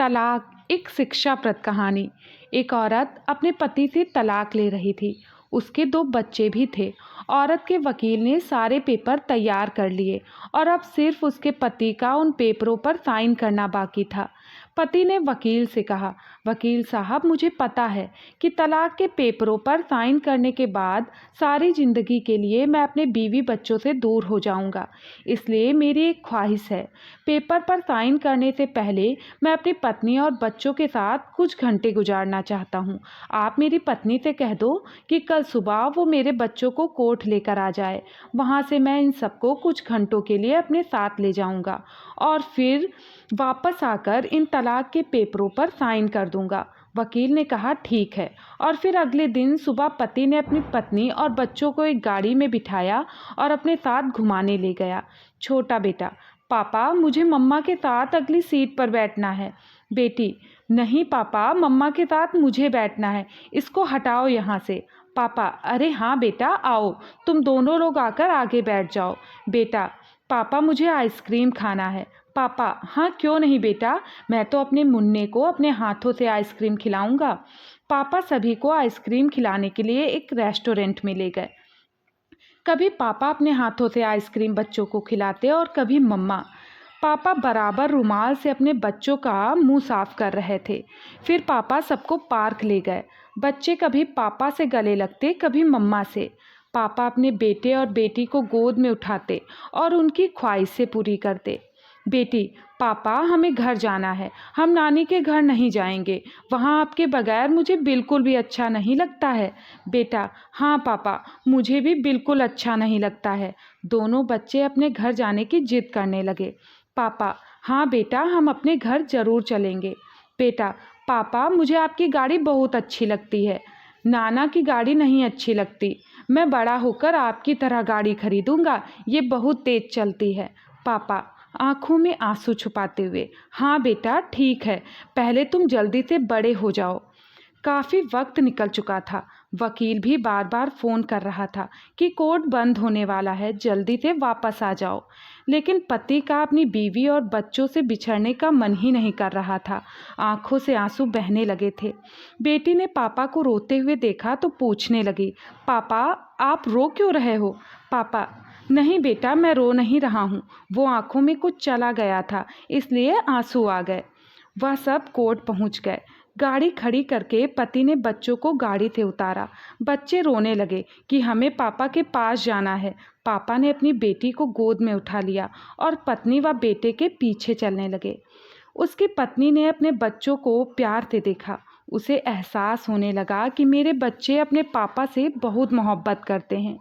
तलाक एक शिक्षाप्रद कहानी। एक औरत अपने पति से तलाक ले रही थी। उसके 2 बच्चे भी थे। औरत के वकील ने सारे पेपर तैयार कर लिए और अब सिर्फ उसके पति का उन पेपरों पर साइन करना बाकी था। पति ने वकील से कहा, वकील साहब, मुझे पता है कि तलाक के पेपरों पर साइन करने के बाद सारी ज़िंदगी के लिए मैं अपने बीवी बच्चों से दूर हो जाऊंगा। इसलिए मेरी एक ख्वाहिश है, पेपर पर साइन करने से पहले मैं अपनी पत्नी और बच्चों के साथ कुछ घंटे गुजारना चाहता हूँ। आप मेरी पत्नी से कह दो कि कल सुबह वो मेरे बच्चों को कोर्ट लेकर आ जाए। वहाँ से मैं इन सबको कुछ घंटों के लिए अपने साथ ले जाऊँगा और फिर वापस आकर इन तलाक के पेपरों पर साइन कर दूँगा। वकील ने कहा, ठीक है। और फिर अगले दिन सुबह पति ने अपनी पत्नी और बच्चों को एक गाड़ी में बिठाया और अपने साथ घुमाने ले गया। छोटा बेटा, पापा, मुझे मम्मा के साथ अगली सीट पर बैठना है। बेटी, नहीं पापा, मम्मा के साथ मुझे बैठना है, इसको हटाओ यहाँ से। पापा, अरे हाँ बेटा, आओ, तुम दोनों लोग आकर आगे बैठ जाओ। बेटा, पापा, मुझे आइसक्रीम खाना है। पापा, हाँ क्यों नहीं बेटा, मैं तो अपने मुन्ने को अपने हाथों से आइसक्रीम खिलाऊंगा। पापा सभी को आइसक्रीम खिलाने के लिए एक रेस्टोरेंट में ले गए। कभी पापा अपने हाथों से आइसक्रीम बच्चों को खिलाते और कभी मम्मा। पापा बराबर रुमाल से अपने बच्चों का मुंह साफ कर रहे थे। फिर पापा सबको पार्क ले गए। बच्चे कभी पापा से गले लगते, कभी मम्मा से। पापा अपने बेटे और बेटी को गोद में उठाते और उनकी ख्वाहिशें पूरी करते। बेटी, पापा, हमें घर जाना है, हम नानी के घर नहीं जाएंगे, वहाँ आपके बगैर मुझे बिल्कुल भी अच्छा नहीं लगता है। बेटा, हाँ पापा, मुझे भी बिल्कुल अच्छा नहीं लगता है। दोनों बच्चे अपने घर जाने की जिद करने लगे। पापा, हाँ बेटा, हम अपने घर ज़रूर चलेंगे। बेटा, पापा, मुझे आपकी गाड़ी बहुत अच्छी लगती है, नाना की गाड़ी नहीं अच्छी लगती। मैं बड़ा होकर आपकी तरह गाड़ी खरीदूंगा, ये बहुत तेज चलती है। पापा आंखों में आंसू छुपाते हुए, हाँ बेटा ठीक है, पहले तुम जल्दी से बड़े हो जाओ। काफ़ी वक्त निकल चुका था। वकील भी बार बार फ़ोन कर रहा था कि कोर्ट बंद होने वाला है, जल्दी से वापस आ जाओ। लेकिन पति का अपनी बीवी और बच्चों से बिछड़ने का मन ही नहीं कर रहा था। आंखों से आंसू बहने लगे थे। बेटी ने पापा को रोते हुए देखा तो पूछने लगी, पापा आप रो क्यों रहे हो? पापा, नहीं बेटा, मैं रो नहीं रहा हूँ, वो आंखों में कुछ चला गया था, इसलिए आंसू आ गए। वह सब कोर्ट पहुँच गए। गाड़ी खड़ी करके पति ने बच्चों को गाड़ी से उतारा। बच्चे रोने लगे कि हमें पापा के पास जाना है। पापा ने अपनी बेटी को गोद में उठा लिया और पत्नी व बेटे के पीछे चलने लगे। उसकी पत्नी ने अपने बच्चों को प्यार से देखा। उसे एहसास होने लगा कि मेरे बच्चे अपने पापा से बहुत मोहब्बत करते हैं।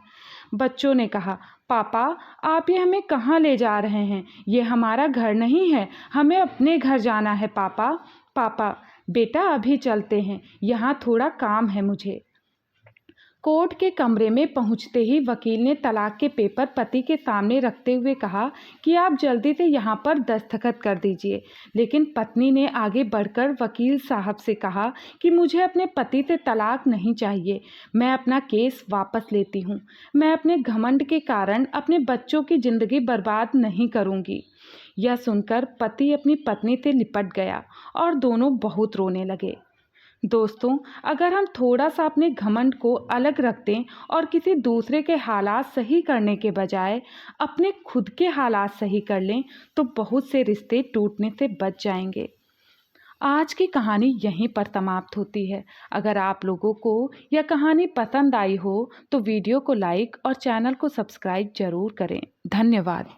बच्चों ने कहा, पापा आप ये हमें कहाँ ले जा रहे हैं? ये हमारा घर नहीं है, हमें अपने घर जाना है पापा। पापा, बेटा अभी चलते हैं, यहाँ थोड़ा काम है मुझे। कोर्ट के कमरे में पहुंचते ही वकील ने तलाक के पेपर पति के सामने रखते हुए कहा कि आप जल्दी से यहाँ पर दस्तखत कर दीजिए। लेकिन पत्नी ने आगे बढ़कर वकील साहब से कहा कि मुझे अपने पति से तलाक नहीं चाहिए, मैं अपना केस वापस लेती हूँ। मैं अपने घमंड के कारण अपने बच्चों की ज़िंदगी बर्बाद नहीं करूँगी। यह सुनकर पति अपनी पत्नी से लिपट गया और दोनों बहुत रोने लगे। दोस्तों, अगर हम थोड़ा सा अपने घमंड को अलग रख दें और किसी दूसरे के हालात सही करने के बजाय अपने खुद के हालात सही कर लें तो बहुत से रिश्ते टूटने से बच जाएंगे। आज की कहानी यहीं पर समाप्त होती है। अगर आप लोगों को यह कहानी पसंद आई हो तो वीडियो को लाइक और चैनल को सब्सक्राइब जरूर करें। धन्यवाद।